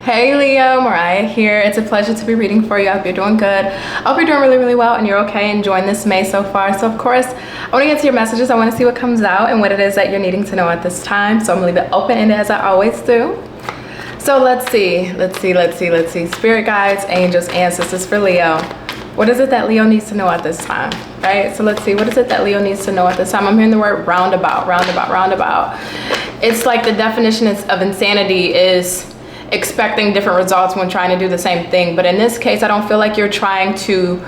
Hey Leo, Mariah here. It's a pleasure to be reading for you. I hope you're doing good. I hope you're doing really, really well and you're okay enjoying this May so far. So of course, I want to get to your messages. I want to see what comes out and what it is that you're needing to know at this time. So I'm going to leave it open-ended as I always do. So let's see. Spirit guides, angels, ancestors for Leo. What is it that Leo needs to know at this time, right? So let's see. What is it that Leo needs to know at this time? I'm hearing the word roundabout. It's like the definition of insanity is expecting different results when trying to do the same thing. But in this case, I don't feel like you're trying to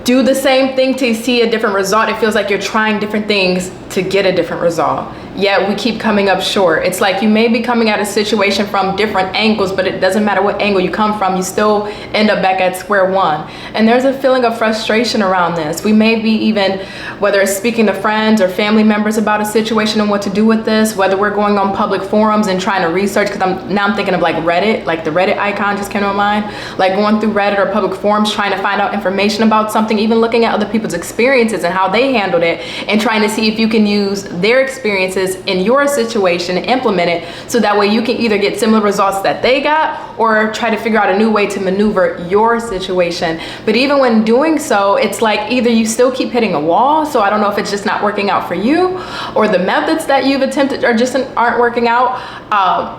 do the same thing to see a different result. It feels like you're trying different things to get a different result. Yet we keep coming up short. It's like you may be coming at a situation from different angles, but it doesn't matter what angle you come from, you still end up back at square one. And there's a feeling of frustration around this. We may be even, whether it's speaking to friends or family members about a situation and what to do with this, whether we're going on public forums and trying to research, because I'm thinking of like Reddit, like the Reddit icon just came to my mind, like going through Reddit or public forums, trying to find out information about something, even looking at other people's experiences and how they handled it, and trying to see if you can use their experiences in your situation and implement it, so that way you can either get similar results that they got or try to figure out a new way to maneuver your situation. But even when doing so, it's like either you still keep hitting a wall, so I don't know if it's just not working out for you, or the methods that you've attempted are just aren't working out,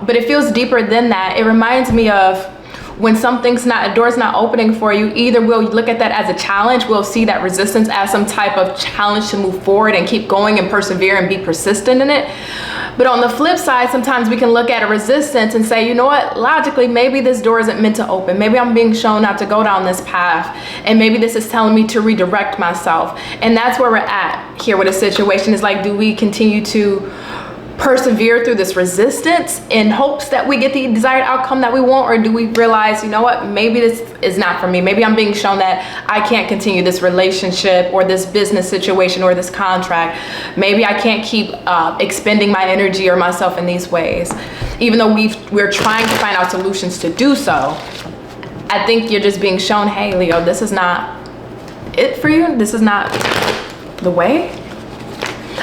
but it feels deeper than that. It reminds me of when a door's not opening for you, either we'll look at that as a challenge, we'll see that resistance as some type of challenge to move forward and keep going and persevere and be persistent in it. But on the flip side, sometimes we can look at a resistance and say, you know what, logically, maybe this door isn't meant to open. Maybe I'm being shown not to go down this path. And maybe this is telling me to redirect myself. And that's where we're at here with a situation. Is like, do we continue to persevere through this resistance in hopes that we get the desired outcome that we want, or do we realize, you know what, maybe this is not for me, maybe I'm being shown that I can't continue this relationship or this business situation or this contract, maybe I can't keep expending my energy or myself in these ways, even though we're trying to find out solutions to do so. I think you're just being shown, hey Leo, this is not it for you, this is not the way.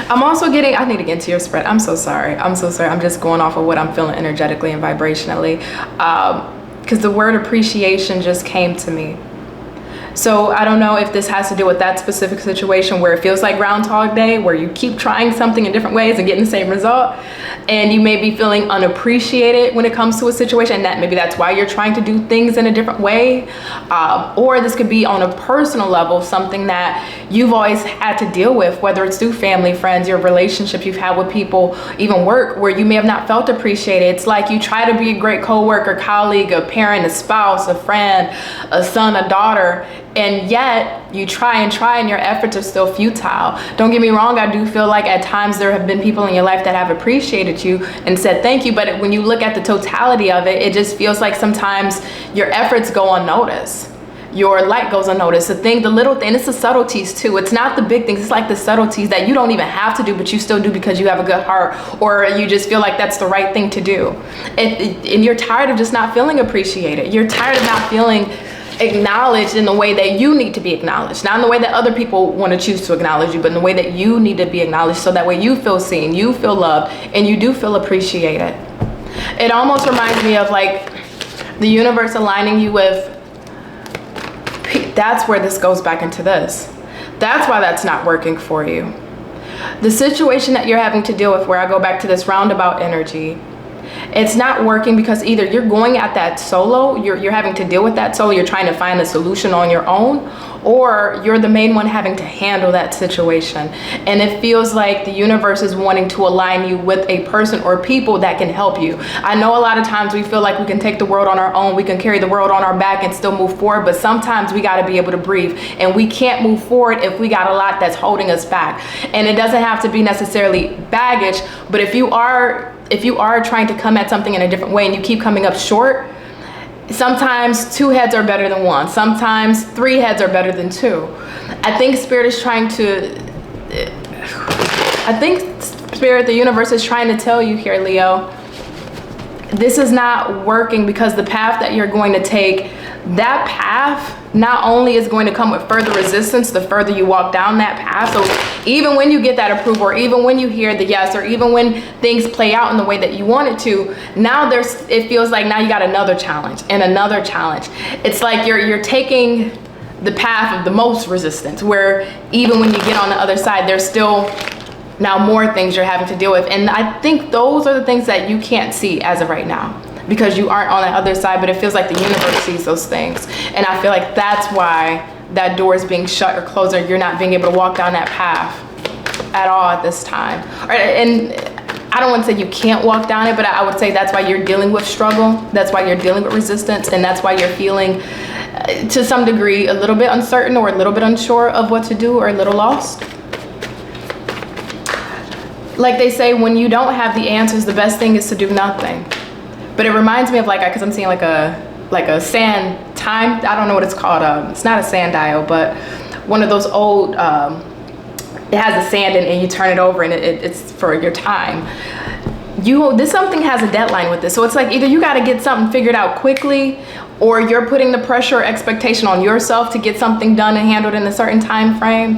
I'm also getting, I need to get into your spread. I'm so sorry. I'm just going off of what I'm feeling energetically and vibrationally. Because the word appreciation just came to me. So I don't know if this has to do with that specific situation where it feels like Groundhog Day, where you keep trying something in different ways and getting the same result, and you may be feeling unappreciated when it comes to a situation, and that maybe that's why you're trying to do things in a different way. Or this could be on a personal level, something that you've always had to deal with, whether it's through family, friends, your relationship you've had with people, even work, where you may have not felt appreciated. It's like you try to be a great coworker, colleague, a parent, a spouse, a friend, a son, a daughter, and yet you try and your efforts are still futile. Don't get me wrong, I do feel like at times there have been people in your life that have appreciated you and said thank you, but when you look at the totality of it, it just feels like sometimes your efforts go unnoticed. Your light goes unnoticed. The little thing, it's the subtleties too. It's not the big things, it's like the subtleties that you don't even have to do, but you still do because you have a good heart, or you just feel like that's the right thing to do. And you're tired of just not feeling appreciated. You're tired of not feeling acknowledged in the way that you need to be acknowledged, not in the way that other people want to choose to acknowledge you, but in the way that you need to be acknowledged, so that way you feel seen, you feel loved, and you do feel appreciated. It almost reminds me of like the universe aligning you with, that's where this goes back into this. That's why that's not working for you. The situation that you're having to deal with, where I go back to this roundabout energy, it's not working because either you're going at that solo, you're having to deal with that solo, you're trying to find a solution on your own, or you're the main one having to handle that situation. And it feels like the universe is wanting to align you with a person or people that can help you. I know a lot of times we feel like we can take the world on our own, we can carry the world on our back and still move forward, but sometimes we got to be able to breathe, and we can't move forward if we got a lot that's holding us back. And it doesn't have to be necessarily baggage, but if you are trying to come at something in a different way and you keep coming up short, sometimes two heads are better than one. Sometimes three heads are better than two. I think Spirit, the universe is trying to tell you here, Leo, this is not working, because the path that you're going to take, that path not only is going to come with further resistance the further you walk down that path. So even when you get that approval, or even when you hear the yes, or even when things play out in the way that you want it to, now it feels like now you got another challenge and another challenge. It's like you're taking the path of the most resistance, where even when you get on the other side, there's still now more things you're having to deal with. And I think those are the things that you can't see as of right now, because you aren't on the other side, but it feels like the universe sees those things. And I feel like that's why that door is being shut or closed, or you're not being able to walk down that path at all at this time. And I don't want to say you can't walk down it, but I would say that's why you're dealing with struggle. That's why you're dealing with resistance. And that's why you're feeling, to some degree, a little bit uncertain, or a little bit unsure of what to do, or a little lost. Like they say, when you don't have the answers, the best thing is to do nothing. But it reminds me of because I'm seeing like a sand time, I don't know what it's called. It's not a sundial, but one of those old, it has a sand in it, and you turn it over, and it's for your time. Something has a deadline with this. So it's like either you got to get something figured out quickly, or you're putting the pressure or expectation on yourself to get something done and handled in a certain time frame.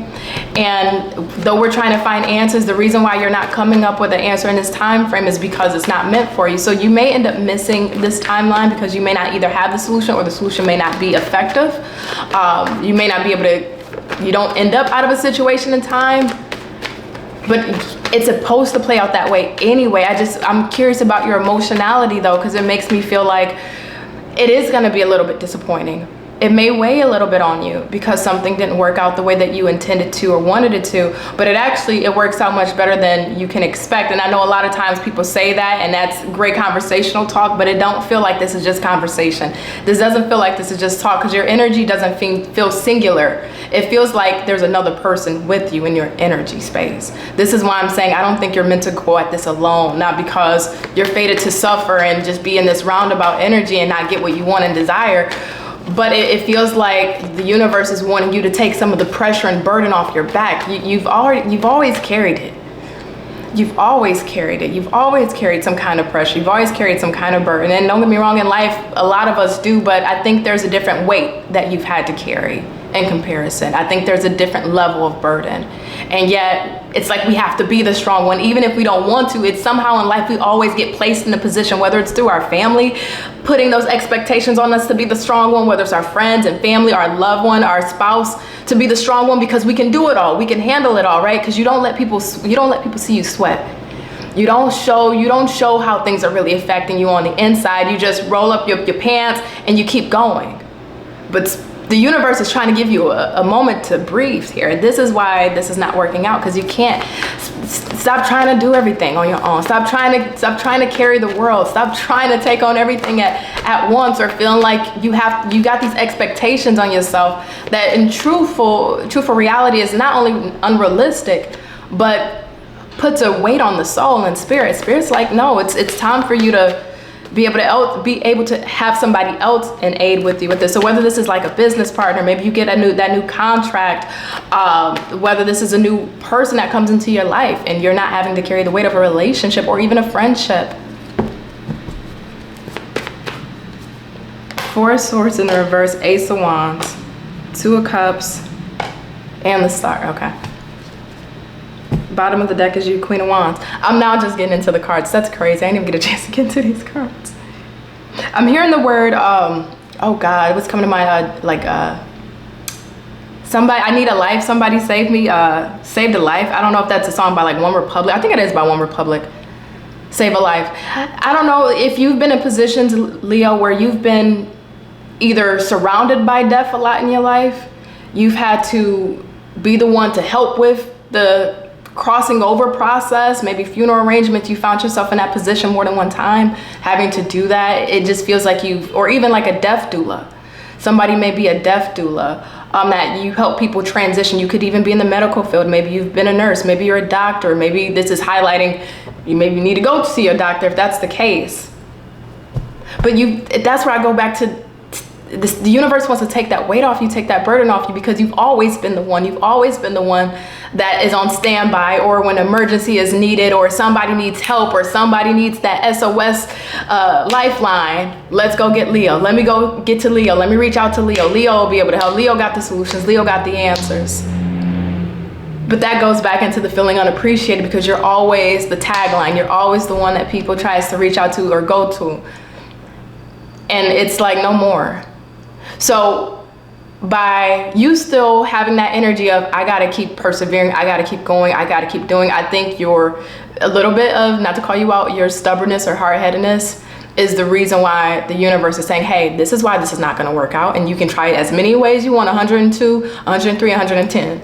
And though we're trying to find answers, the reason why you're not coming up with an answer in this time frame is because it's not meant for you. So you may end up missing this timeline, because you may not either have the solution, or the solution may not be effective. You may not be able to, you don't end up out of a situation in time, but it's supposed to play out that way anyway. I'm curious about your emotionality though, because it makes me feel like it is going to be a little bit disappointing. It may weigh a little bit on you because something didn't work out the way that you intended to or wanted it to, but it works out much better than you can expect. And I know a lot of times people say that, and that's great conversational talk, but it don't feel like this is just conversation. This doesn't feel like this is just talk, because your energy doesn't feel singular. It feels like there's another person with you in your energy space. This is why I'm saying I don't think you're meant to go at this alone, not because you're fated to suffer and just be in this roundabout energy and not get what you want and desire. But it feels like the universe is wanting you to take some of the pressure and burden off your back. You've always carried it. You've always carried it. You've always carried some kind of pressure. You've always carried some kind of burden. And don't get me wrong, in life, a lot of us do, but I think there's a different weight that you've had to carry in comparison. I think there's a different level of burden. And yet, it's like we have to be the strong one. Even if we don't want to, it's somehow in life we always get placed in a position, whether it's through our family, putting those expectations on us to be the strong one, whether it's our friends and family, our loved one, our spouse, to be the strong one, because we can do it all. We can handle it all, right? Because you don't let people see you sweat. You don't show how things are really affecting you on the inside. You just roll up your pants and you keep going. But the universe is trying to give you a moment to breathe here. This is why this is not working out, because you can't. Stop trying to do everything on your own. Stop trying to carry the world. Stop trying to take on everything at once, or feeling like you got these expectations on yourself that in truthful reality is not only unrealistic, but puts a weight on the soul and spirit. Spirit's like, no, it's time for you to be able to have somebody else in aid with you with this. So whether this is like a business partner, maybe you get that new contract, whether this is a new person that comes into your life and you're not having to carry the weight of a relationship or even a friendship. Four of Swords in the reverse, Ace of Wands, Two of Cups, and the Star. Okay. Bottom of the deck is you, Queen of Wands. I'm now just getting into the cards. That's crazy. I didn't even get a chance to get into these cards. I'm hearing the word, oh God, what's coming to mind? Somebody, I need a life. Somebody save me. Saved a life. I don't know if that's a song by like One Republic. I think it is by One Republic. Save a life. I don't know if you've been in positions, Leo, where you've been either surrounded by death a lot in your life. You've had to be the one to help with the crossing over process, maybe funeral arrangements. You found yourself in that position more than one time, having to do that. It just feels like or even like a death doula. Somebody may be a death doula, that you help people transition. You could even be in the medical field. Maybe you've been a nurse, maybe you're a doctor. Maybe this is highlighting, you maybe need to go see a doctor if that's the case. But that's where I go back to the universe wants to take that weight off you, take that burden off you, because you've always been the one. You've always been the one that is on standby, or when emergency is needed, or somebody needs help, or somebody needs that SOS lifeline. Let's go get Leo. Let me go get to Leo. Let me reach out to Leo. Leo will be able to help. Leo got the solutions. Leo got the answers. But that goes back into the feeling unappreciated, because you're always the tagline. You're always the one that people tries to reach out to or go to. And it's like, no more. So by you still having that energy of, I gotta keep persevering, I gotta keep going, I gotta keep doing, I think you're a little bit of, not to call you out, your stubbornness or hard-headedness is the reason why the universe is saying, hey, this is why this is not gonna work out, and you can try it as many ways you want, 102, 103, 110.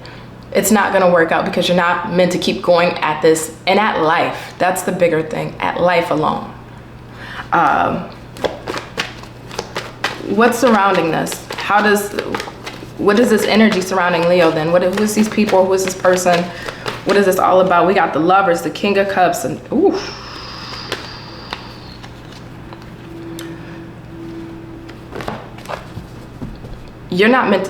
It's not gonna work out, because you're not meant to keep going at this and at life. That's the bigger thing, at life alone. What's surrounding this? What is this energy surrounding Leo then? Who is these people? Who is this person? What is this all about? We got the Lovers, the King of Cups, and ooh. You're not meant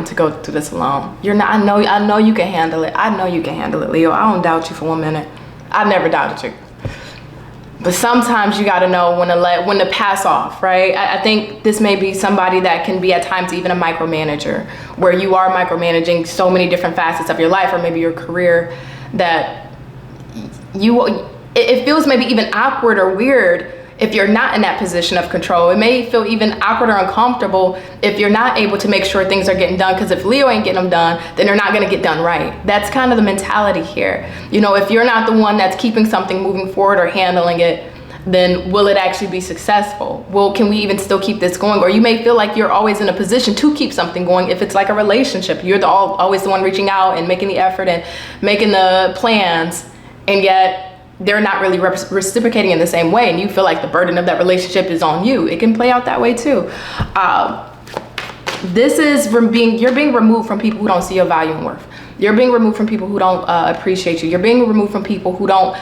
to go through this alone. You're not. I know you can handle it. I know you can handle it, Leo. I don't doubt you for 1 minute. I never doubted you. But sometimes you got to know when to pass off, right? I think this may be somebody that can be at times even a micromanager, where you are micromanaging so many different facets of your life, or maybe your career, that it feels maybe even awkward or weird if you're not in that position of control. It may feel even awkward or uncomfortable if you're not able to make sure things are getting done, because if Leo ain't getting them done, then they're not gonna get done right. That's kind of the mentality here. You know, if you're not the one that's keeping something moving forward or handling it, then will it actually be successful? Well, can we even still keep this going? Or you may feel like you're always in a position to keep something going. If it's like a relationship, you're always the one reaching out and making the effort and making the plans, and yet they're not really reciprocating in the same way, and you feel like the burden of that relationship is on you. It can play out that way too. This is you're being removed from people who don't see your value and worth. You're being removed from people who don't appreciate you. You're being removed from people who don't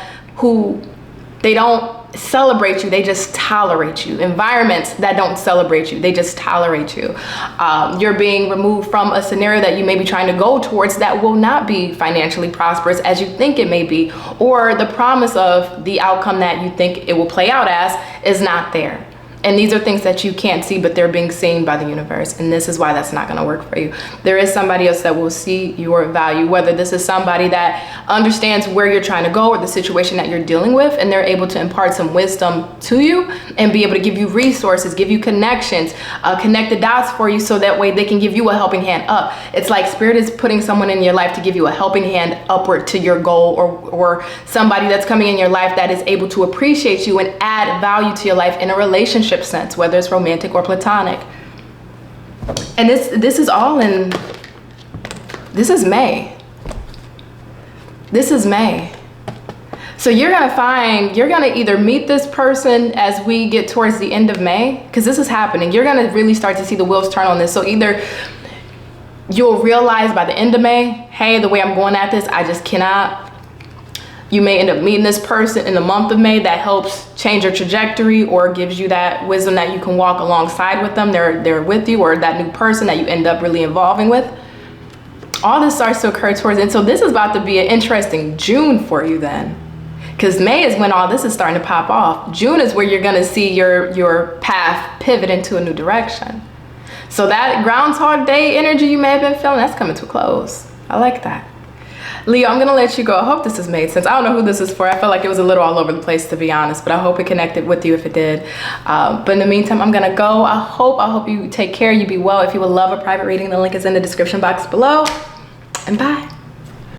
celebrate you, they just tolerate you. Environments that don't celebrate you, they just tolerate you. You're being removed from a scenario that you may be trying to go towards that will not be financially prosperous as you think it may be, or the promise of the outcome that you think it will play out as is not there. And these are things that you can't see, but they're being seen by the universe. And this is why that's not going to work for you. There is somebody else that will see your value, whether this is somebody that understands where you're trying to go or the situation that you're dealing with, and they're able to impart some wisdom to you and be able to give you resources, give you connections, connect the dots for you, so that way they can give you a helping hand up. It's like Spirit is putting someone in your life to give you a helping hand upward to your goal, or somebody that's coming in your life that is able to appreciate you and add value to your life in a relationship sense, whether it's romantic or platonic. And this is all in, this is May. This is May. So you're gonna either meet this person as we get towards the end of May, because this is happening. You're gonna really start to see the wheels turn on this. So either you'll realize by the end of May, hey, the way I'm going at this, I just cannot. You may end up meeting this person in the month of May that helps change your trajectory, or gives you that wisdom that you can walk alongside with them. They're with you, or that new person that you end up really involving with. All this starts to occur towards it. And so this is about to be an interesting June for you then. Because May is when all this is starting to pop off. June is where you're gonna see your path pivot into a new direction. So that Groundhog Day energy you may have been feeling, that's coming to a close. I like that. Leo, I'm gonna let you go. I hope this has made sense. I don't know who this is for. I felt like it was a little all over the place, to be honest, but I hope it connected with you if it did. But in the meantime, I'm gonna go. I hope you take care, you be well. If you would love a private reading, the link is in the description box below. And bye.